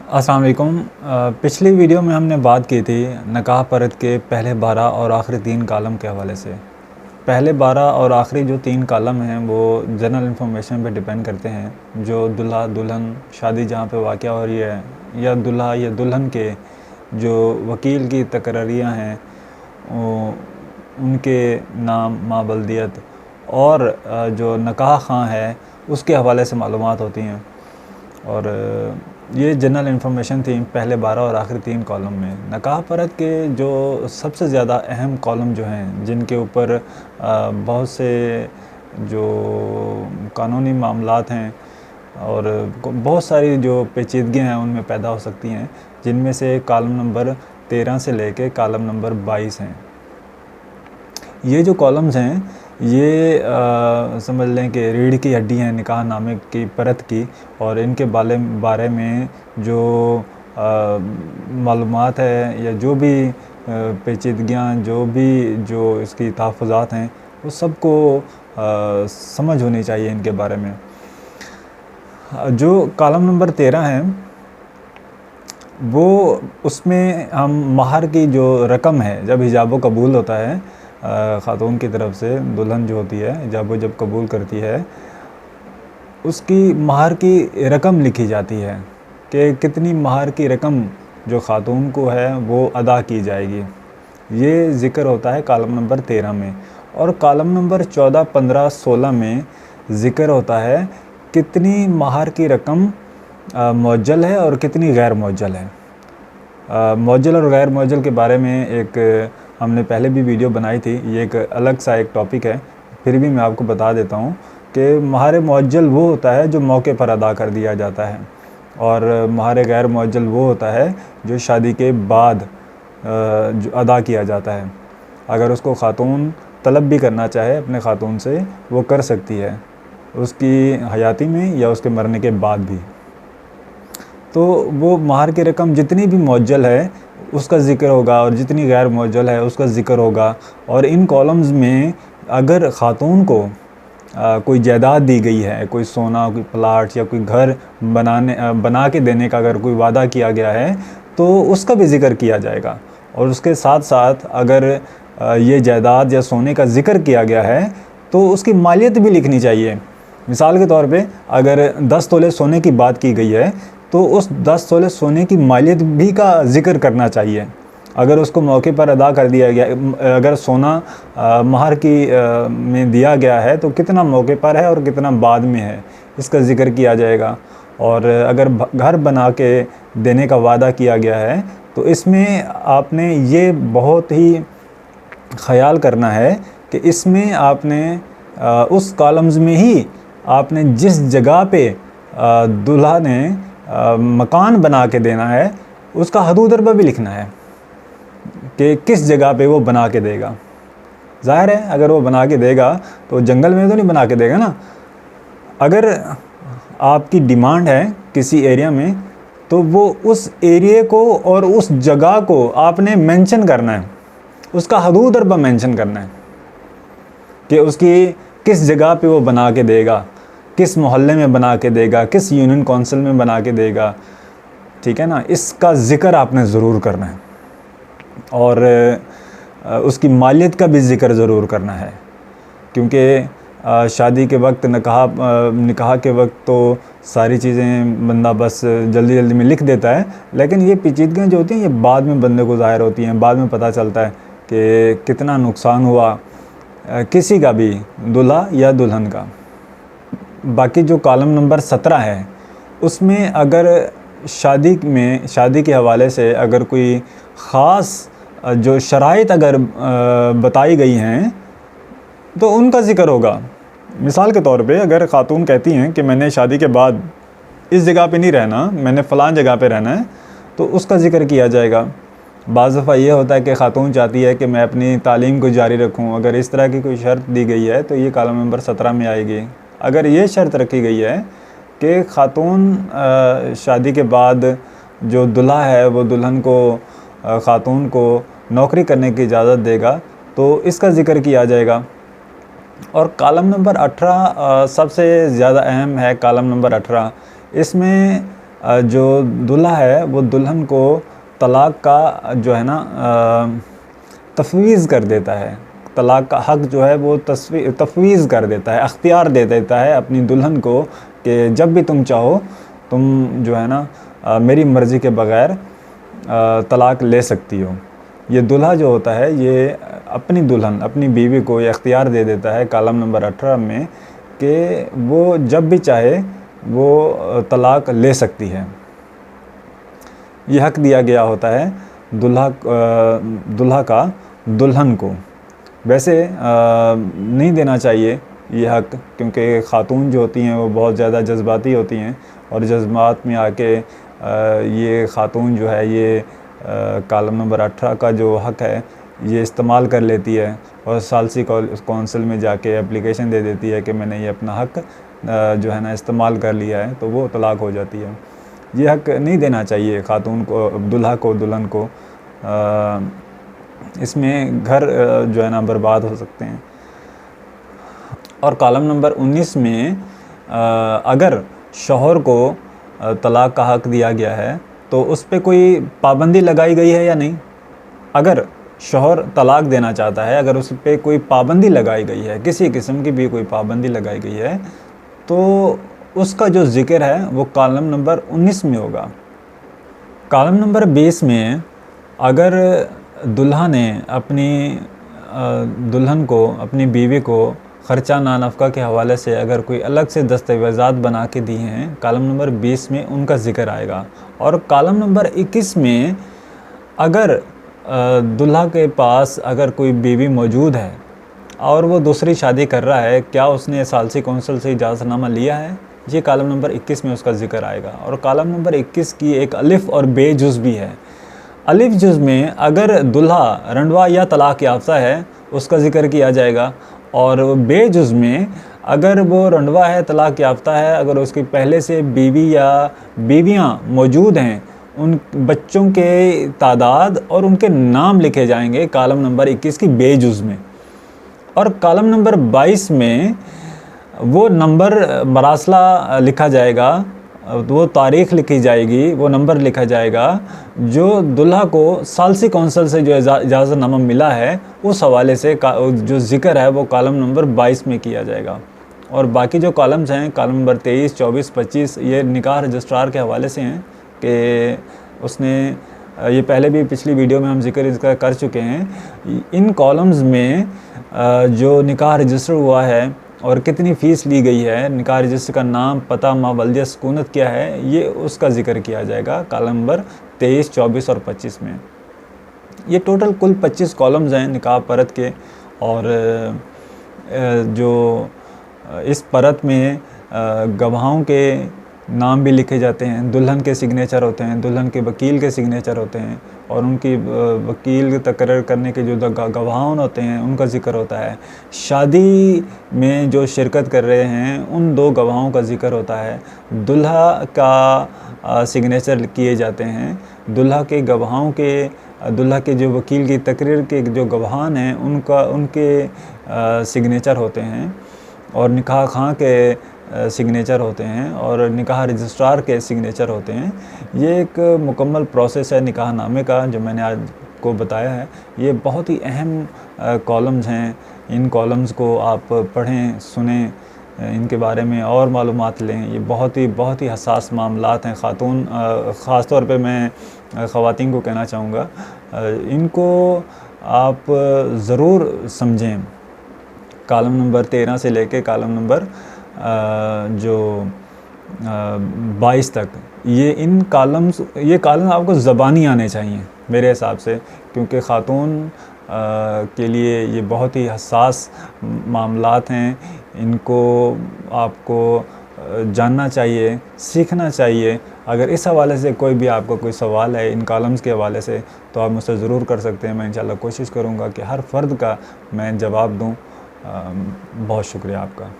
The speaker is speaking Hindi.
अस्सलाम वालेकुम। पिछली वीडियो में हमने बात की थी निकाह परत के पहले 12 और आखिरी 3 कॉलम के हवाले से। पहले 12 और आखिरी जो 3 कॉलम हैं वो जनरल इन्फॉर्मेशन पे डिपेंड करते हैं, जो दूल्हा दुल्हन शादी जहाँ पे वाक़या हो रही है या दूल्हा या दुल्हन के जो वकील की तकरारियाँ हैं उनके नाम, माबलदियत और जो निकाह खां है उसके हवाले से मालूमात होती हैं। और ये जनरल इन्फॉर्मेशन थी पहले 12 और आखिरी 3 कॉलम में। निकाह परत के जो सबसे ज़्यादा अहम कॉलम जो हैं, जिनके ऊपर बहुत से जो कानूनी मामलात हैं और बहुत सारी जो पेचीदगियाँ हैं उनमें पैदा हो सकती हैं, जिनमें से कॉलम नंबर 13 से लेके कॉलम नंबर 22 हैं। ये जो कॉलम्स हैं ये समझ लें कि रीढ़ की हड्डी हैं निकाह नामे की परत की, और इनके बारे में जो मालूमात है या जो भी पेचीदगियाँ जो इसकी तहफ़्फ़ुज़ात हैं वो सबको समझ होनी चाहिए इनके बारे में। जो कॉलम नंबर 13 है वो उसमें हम महर की जो रकम है, जब हिजाब कबूल होता है ख़ातून की तरफ से, दुल्हन जो होती है हिजाब जब कबूल करती है, उसकी महर की रकम लिखी जाती है कि कितनी महर की रकम जो ख़ातून को है वो अदा की जाएगी। ये ज़िक्र होता है कॉलम नंबर 13 में। और कॉलम नंबर 14, 15, 16 में ज़िक्र होता है कितनी महर की रकम मुअज्जल है और कितनी गैर मुअज्जल है। मुअज्जल और गैर मुअज्जल के बारे में एक हमने पहले भी वीडियो बनाई थी, ये एक अलग सा एक टॉपिक है, फिर भी मैं आपको बता देता हूँ कि महर मुअज्जल वो होता है जो मौके पर अदा कर दिया जाता है, और महर गैर मुअज्जल वो होता है जो शादी के बाद जो अदा किया जाता है। अगर उसको ख़ातून तलब भी करना चाहे अपने ख़ातून से, वो कर सकती है, उसकी हयाती में या उसके मरने के बाद भी। तो वो महर की रकम जितनी भी मुअज्जल है उसका ज़िक्र होगा और जितनी गैर मुअज्जल है उसका ज़िक्र होगा। और इन कॉलम्स में अगर ख़ातून को कोई जायदाद दी गई है, कोई सोना, कोई प्लाट या कोई घर बना के देने का अगर कोई वादा किया गया है तो उसका भी ज़िक्र किया जाएगा। और उसके साथ साथ अगर ये जायदाद या सोने का ज़िक्र किया गया है तो उसकी मालियत भी लिखनी चाहिए। मिसाल के तौर पे अगर 10 तोले सोने की बात की गई है तो उस 10 तोले सोने की मालियत भी का ज़िक्र करना चाहिए। अगर उसको मौके पर अदा कर दिया गया, अगर सोना महर की में दिया गया है तो कितना मौके पर है और कितना बाद में है, इसका ज़िक्र किया जाएगा। और अगर घर बना के देने का वादा किया गया है तो इसमें आपने ये बहुत ही ख़याल करना है कि इसमें आपने उस कॉलम्स में ही आपने जिस जगह पे दूल्हा ने मकान बना के देना है उसका हदूद अरबा भी लिखना है कि किस जगह पे वो बना के देगा। ज़ाहिर है अगर वो बना के देगा तो जंगल में तो नहीं बना के देगा ना। अगर आपकी डिमांड है किसी एरिया में तो वो उस एरिया को और उस जगह को आपने मेंशन करना है, उसका हदूद अरबा मेंशन करना है कि उसकी किस जगह पे वो बना के देगा, किस मोहल्ले में बना के देगा, किस यूनियन कौंसिल में बना के देगा। ठीक है ना, इसका ज़िक्र आपने ज़रूर करना है। और उसकी मालियत का भी ज़िक्र ज़रूर करना है, क्योंकि शादी के वक्त निकाह के वक्त तो सारी चीज़ें बंदा बस जल्दी जल्दी में लिख देता है, लेकिन ये पेचीदगियाँ जो होती हैं ये बाद में बंदे को ज़ाहिर होती हैं। बाद में पता चलता है कि कितना नुकसान हुआ किसी का भी, दूल्हा या दुल्हन का। बाकी जो कॉलम नंबर 17 है उसमें अगर शादी के हवाले से अगर कोई ख़ास जो शराइत अगर बताई गई हैं तो उनका ज़िक्र होगा। मिसाल के तौर पे अगर ख़ातून कहती हैं कि मैंने शादी के बाद इस जगह पे नहीं रहना, मैंने फ़लाँ जगह पे रहना है, तो उसका ज़िक्र किया जाएगा। बाज़ दफ़ा ये होता है कि ख़ातून चाहती है कि मैं अपनी तालीम को जारी रखूँ, अगर इस तरह की कोई शर्त दी गई है तो ये कॉलम नंबर 17 में आएगी। अगर ये शर्त रखी गई है कि ख़ातून शादी के बाद जो दूल्हा है वो दुल्हन को ख़ातून को नौकरी करने की इजाज़त देगा तो इसका ज़िक्र किया जाएगा। और कॉलम नंबर 18 सबसे ज़्यादा अहम है। कॉलम नंबर 18 इसमें जो दूल्हा है वो दुल्हन को तलाक़ का जो है ना तफवीज़ कर देता है, तलाक़ का हक़ जो है वो तफवीज़ कर देता है, अख्तियार दे देता है अपनी दुल्हन को कि जब भी तुम चाहो तुम जो है ना मेरी मर्ज़ी के बग़ैर तलाक़ ले सकती हो। ये दूल्हा जो होता है ये अपनी दुल्हन, अपनी बीवी को ये अख्तियार दे देता है कॉलम नंबर 18 में कि वो जब भी चाहे वो तलाक़ ले सकती है। ये हक़ दिया गया होता है दूल्हा का दुल्हन को। वैसे नहीं देना चाहिए ये हक़, क्योंकि ख़ातून जो होती हैं वो बहुत ज़्यादा जज्बाती होती हैं और जज्बात में आके ये ख़ातून जो है ये कॉलम नंबर 18 का जो हक़ है ये इस्तेमाल कर लेती है और सालसी कौंसिल में जाके एप्लीकेशन दे देती है कि मैंने ये अपना हक़ जो है ना इस्तेमाल कर लिया है, तो वो तलाक़ हो जाती है। ये हक़ नहीं देना चाहिए ख़ातून को, दूल्हा को, दुल्हन को। इसमें घर जो है ना बर्बाद हो सकते हैं। और कॉलम नंबर 19 में अगर शौहर को तलाक़ का हक़ दिया गया है तो उस पे कोई पाबंदी लगाई गई है या नहीं। अगर शौहर तलाक़ देना चाहता है, अगर उस पे कोई पाबंदी लगाई गई है, किसी किस्म की भी कोई पाबंदी लगाई गई है, तो उसका जो ज़िक्र है वो कॉलम नंबर 19 में होगा। कॉलम नंबर 20 में अगर दुल्हा ने अपनी दुल्हन को, अपनी बीवी को ख़र्चा नानफ़क़ा के हवाले से अगर कोई अलग से दस्तावेज़ात बना के दिए हैं, कॉलम नंबर 20 में उनका ज़िक्र आएगा। और कॉलम नंबर 21 में अगर दुल्हा के पास अगर कोई बीवी मौजूद है और वो दूसरी शादी कर रहा है, क्या उसने सालसी कौंसिल से इजाज़तनामा लिया है, ये कॉलम नंबर 21 में उसका ज़िक्र आएगा। और कॉलम नंबर 21 की एक अलिफ़ और बे जुज़ भी है। अलिफ़ जुज़ में अगर दूल्हा रंडवा या तलाक़ याफ्ता है उसका ज़िक्र किया जाएगा, और बे जुज़ में अगर वो रंडवा है, तलाक़ याफ्ता है, अगर उसकी पहले से बीवी या बीवियाँ मौजूद हैं, उन बच्चों के तादाद और उनके नाम लिखे जाएंगे कॉलम नंबर 21 की बे जुज़ में। और कॉलम नंबर 22 में वो नंबर मरासला लिखा जाएगा, वो तारीख़ लिखी जाएगी, वो नंबर लिखा जाएगा जो दुल्हा को सालसी कौंसिल से जो इजाज़तनामा मिला है उस हवाले से जो ज़िक्र है वो कॉलम नंबर 22 में किया जाएगा। और बाकी जो कॉलम्स हैं, कॉलम नंबर 23, 24, 25, ये निकाह रजिस्ट्रार के हवाले से हैं कि उसने ये पहले भी पिछली वीडियो में हम जिक्र इसका कर चुके हैं। इन कॉलम्स में जो निकाह रजिस्टर हुआ है और कितनी फ़ीस ली गई है, निकाह रजिस्टर का नाम, पता, मावलिया, सुकूनत क्या है, ये उसका ज़िक्र किया जाएगा कॉलम नंबर 23, 24 और 25 में। ये टोटल कुल 25 कॉलम्स हैं निकाह परत के। और जो इस परत में गवाहों के नाम भी लिखे जाते हैं, दुल्हन के सिग्नेचर होते हैं, दुल्हन के वकील के सिग्नेचर होते हैं, और उनकी वकील तकर्रर करने के जो गवाह होते हैं उनका ज़िक्र होता है। शादी में जो शिरकत कर रहे हैं उन 2 गवाहों का ज़िक्र होता है। दुल्हा का सिग्नेचर किए जाते हैं, दुल्हा के गवाहों के, दुल्हा के जो वकील की तकरीर के जो गवाहान हैं उनके सिग्नेचर होते हैं, और निकाह खां के सिग्नेचर होते हैं, और निकाह रजिस्ट्रार के सिग्नेचर होते हैं। ये एक मुकम्मल प्रोसेस है निकाह नामे का जो मैंने आज को बताया है। ये बहुत ही अहम कॉलम्स हैं। इन कॉलम्स को आप पढ़ें, सुनें, इनके बारे में और मालूमात लें। ये बहुत ही हसास मामलात हैं। ख़ातून, ख़ास तौर पे मैं ख़वातीन को कहना चाहूँगा, इनको आप ज़रूर समझें। कॉलम नंबर 13 से लेके कॉलम नंबर जो 22 तक, ये कॉलम आपको ज़बानी आने चाहिए मेरे हिसाब से, क्योंकि ख़ातून के लिए ये बहुत ही हसास मामलात हैं। इनको आपको जानना चाहिए, सीखना चाहिए। अगर इस हवाले से कोई भी आपको कोई सवाल है इन कॉलम्स के हवाले से तो आप मुझसे ज़रूर कर सकते हैं। मैं इंशाल्लाह कोशिश करूँगा कि हर फ़र्द का मैं जवाब दूँ। बहुत शुक्रिया आपका।